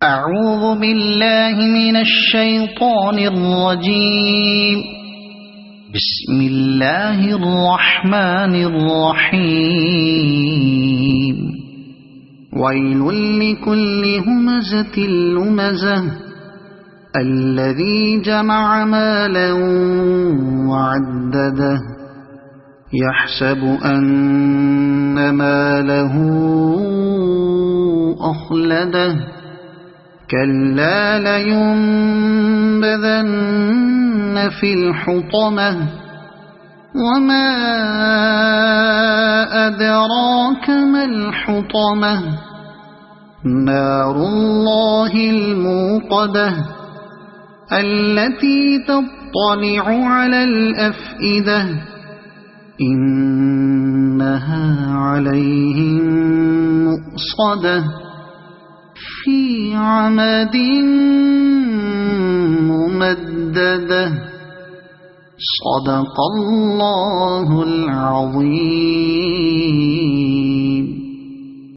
أعوذ بالله من الشيطان الرجيم. بسم الله الرحمن الرحيم. ويل لكل همزة لمزة الذي جمع مالا وعدده يحسب أن ماله أخلده كلا لينبذن في الحطمة وما أدراك ما الحطمة نار الله الموقدة التي تطلع على الأفئدة إنها عليهم مؤصدة في عمد ممددة. صدق الله العظيم.